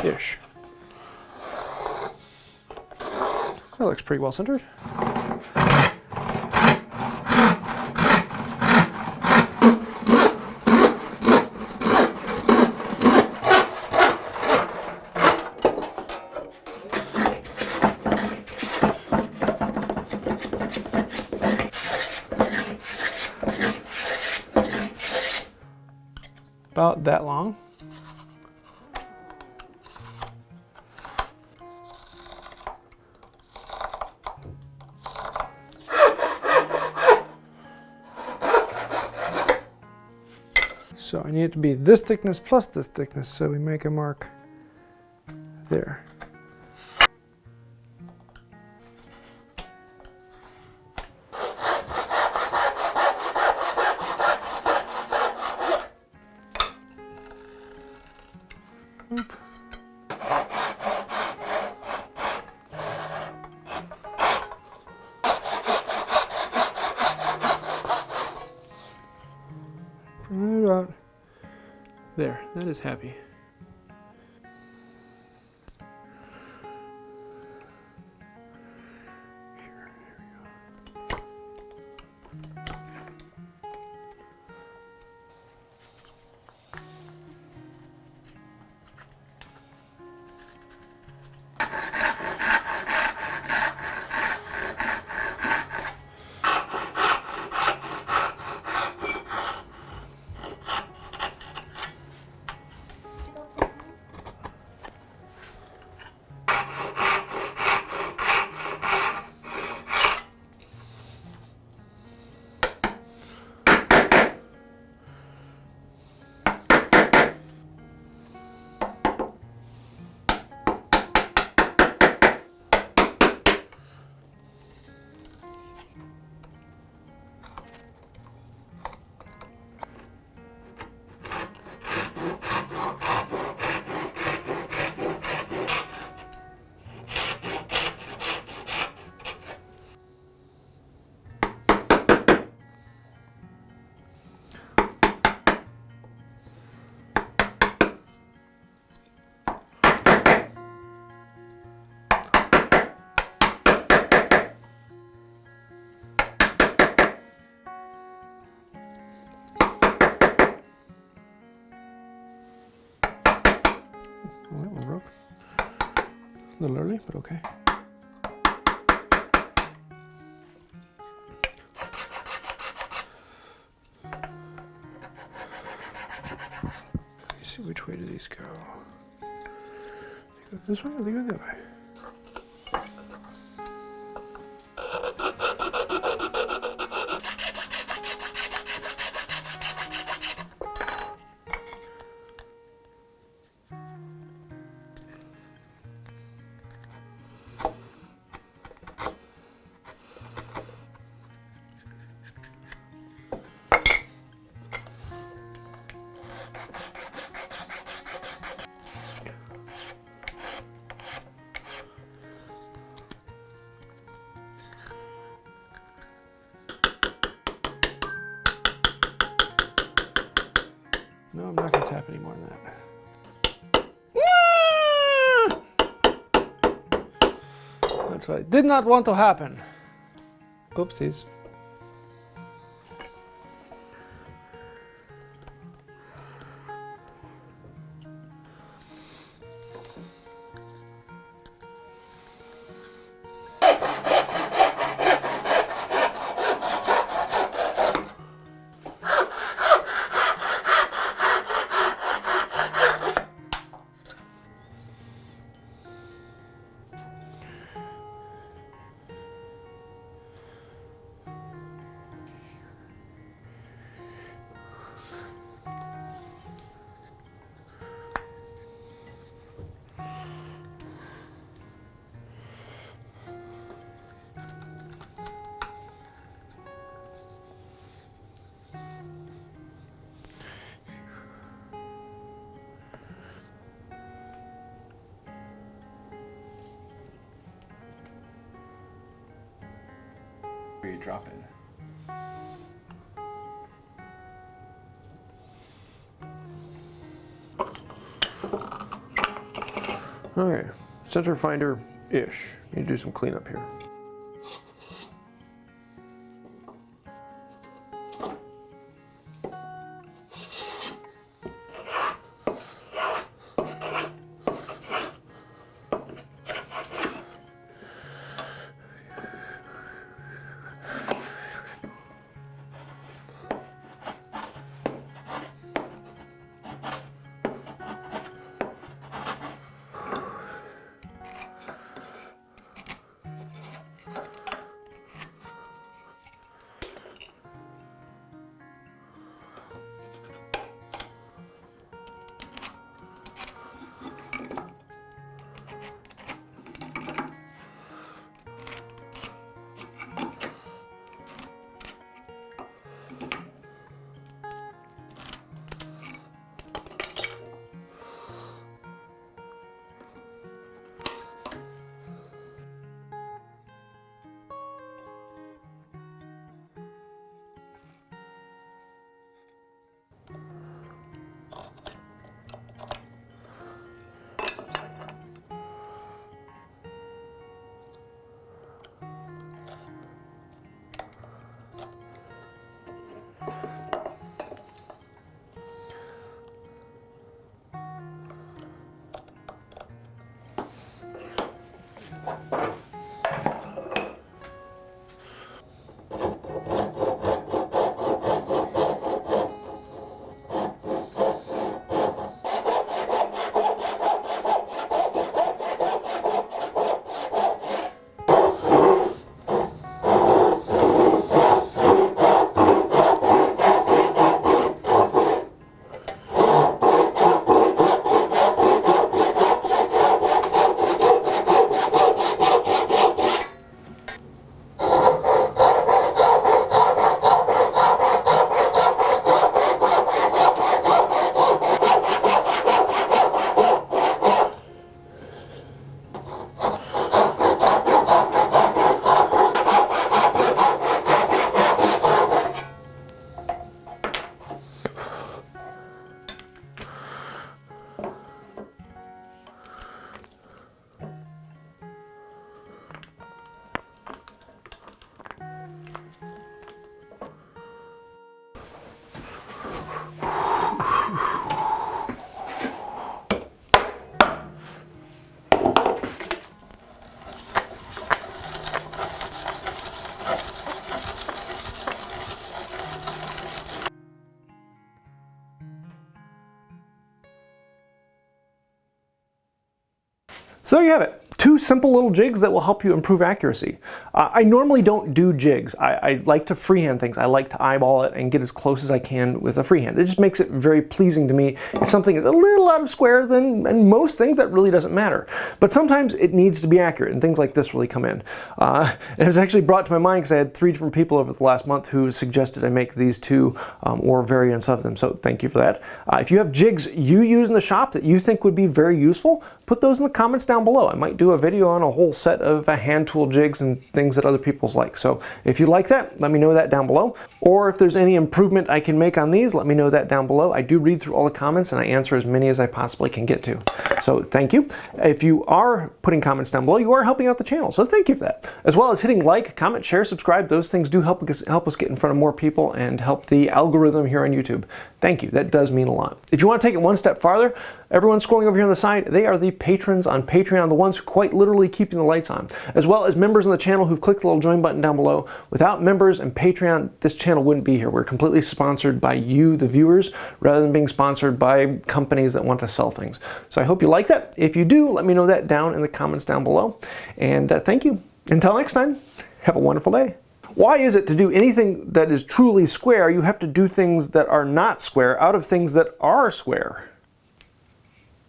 ish. That looks pretty well centered. About that long. So I need it to be this thickness plus this thickness, so we make a mark there. Oop. Right about there. That is happy. Oh, that one broke. A little early, but okay. Let me see, which way do these go? They go this way or they go that way? No, I'm not going to tap any more than that. That's what I did not want to happen. Oopsies. Where you drop it. Okay, center finder-ish. Need to do some cleanup here. So there you have it. Two simple little jigs that will help you improve accuracy. I normally don't do jigs. I like to freehand things. I like to eyeball it and get as close as I can with a freehand. It just makes it very pleasing to me. If something is a little out of square, then and most things that really doesn't matter. But sometimes it needs to be accurate, and things like this really come in. And it was actually brought to my mind because I had 3 different people over the last month who suggested I make these two or variants of them. So thank you for that. If you have jigs you use in the shop that you think would be very useful, put those in the comments down below. I might do a video on a whole set of hand tool jigs and things that other people's like. So if you like that, let me know that down below. Or if there's any improvement I can make on these, let me know that down below. I do read through all the comments and I answer as many as I possibly can get to. So thank you. If you are putting comments down below, you are helping out the channel. So thank you for that. As well as hitting like, comment, share, subscribe. Those things do help us get in front of more people and help the algorithm here on YouTube. Thank you. That does mean a lot. If you want to take it one step farther, everyone scrolling over here on the side, they are the patrons on Patreon, the ones quite literally keeping the lights on, as well as members on the channel who've clicked the little join button down below. Without members and Patreon, this channel wouldn't be here. We're completely sponsored by you, the viewers, rather than being sponsored by companies that want to sell things. So I hope you like that. If you do, let me know that down in the comments down below. And thank you. Until next time, have a wonderful day. Why is it to do anything that is truly square, you have to do things that are not square out of things that are square?